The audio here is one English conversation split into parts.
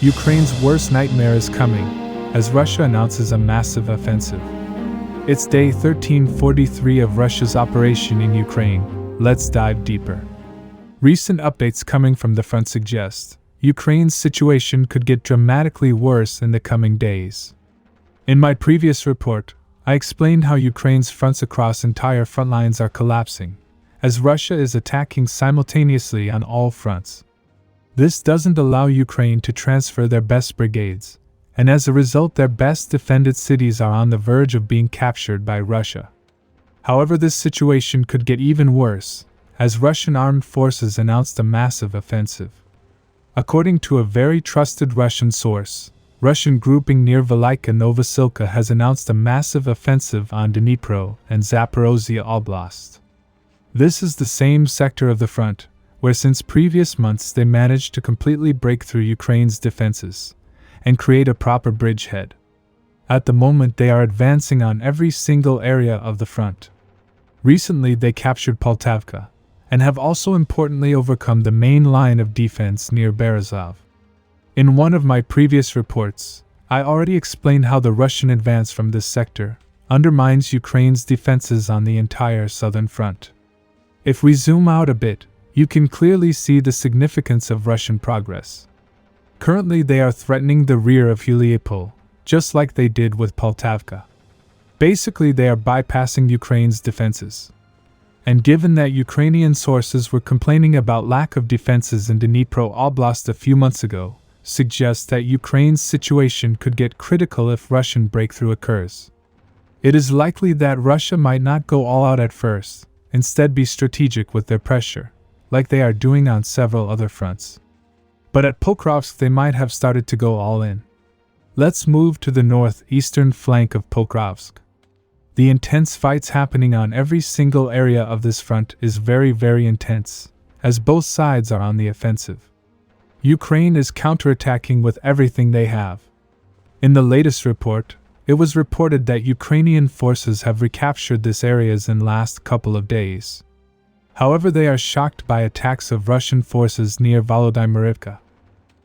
Ukraine's worst nightmare is coming, as Russia announces a massive offensive. It's day 1343 of Russia's operation in Ukraine. Let's dive deeper. Recent updates coming from the front suggest Ukraine's situation could get dramatically worse in the coming days. In my previous report, I explained how Ukraine's fronts across entire front lines are collapsing, as Russia is attacking simultaneously on all fronts. This doesn't allow Ukraine to transfer their best brigades, and as a result their best defended cities are on the verge of being captured by Russia. However, this situation could get even worse, as Russian armed forces announced a massive offensive. According to a very trusted Russian source, Russian grouping near Velika Novosilka has announced a massive offensive on Dnipro and Zaporizhzhia Oblast. This is the same sector of the front, where since previous months they managed to completely break through Ukraine's defenses and create a proper bridgehead. At the moment they are advancing on every single area of the front. Recently they captured Poltavka, and have also importantly overcome the main line of defense near Berezov. In one of my previous reports, I already explained how the Russian advance from this sector undermines Ukraine's defenses on the entire southern front. If we zoom out a bit, you can clearly see the significance of Russian progress. Currently they are threatening the rear of Huliapol, just like they did with Poltavka. Basically they are bypassing Ukraine's defenses. And given that Ukrainian sources were complaining about lack of defenses in Dnipro Oblast a few months ago, suggests that Ukraine's situation could get critical if Russian breakthrough occurs. It is likely that Russia might not go all out at first, instead be strategic with their pressure, like they are doing on several other fronts. But at Pokrovsk they might have started to go all in. Let's move to the northeastern flank of Pokrovsk. The intense fights happening on every single area of this front is very intense, as both sides are on the offensive. Ukraine is counterattacking with everything they have. In the latest report, it was reported that Ukrainian forces have recaptured these areas in last couple of days. However, they are shocked by attacks of Russian forces near Volodymyrivka.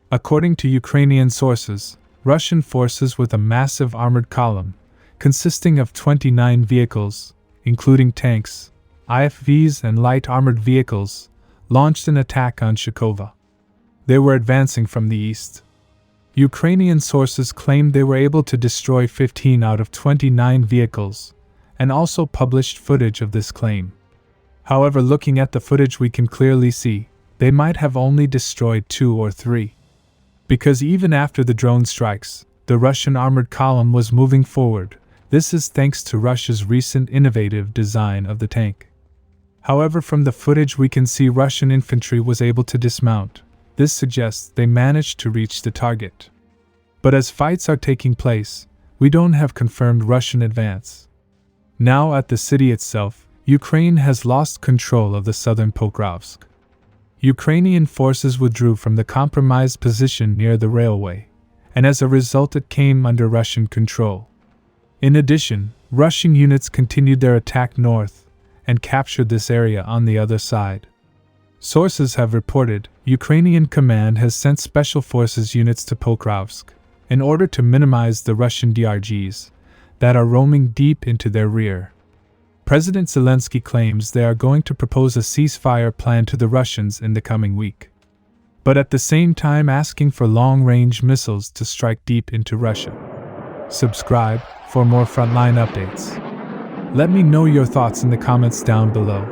According to Ukrainian sources, Russian forces with a massive armored column, consisting of 29 vehicles, including tanks, IFVs and light armored vehicles, launched an attack on Shukova. They were advancing from the east. Ukrainian sources claimed they were able to destroy 15 out of 29 vehicles, and also published footage of this claim. However, looking at the footage we can clearly see, they might have only destroyed 2 or 3. Because even after the drone strikes, the Russian armored column was moving forward. This is thanks to Russia's recent innovative design of the tank. However, from the footage we can see Russian infantry was able to dismount. This suggests they managed to reach the target. But as fights are taking place, we don't have confirmed Russian advance. Now at the city itself, Ukraine has lost control of the southern Pokrovsk. Ukrainian forces withdrew from the compromised position near the railway, and as a result it came under Russian control. In addition, Russian units continued their attack north and captured this area on the other side. Sources have reported Ukrainian command has sent special forces units to Pokrovsk in order to minimize the Russian DRGs that are roaming deep into their rear. President Zelensky claims they are going to propose a ceasefire plan to the Russians in the coming week, but at the same time asking for long-range missiles to strike deep into Russia. Subscribe for more frontline updates. Let me know your thoughts in the comments down below.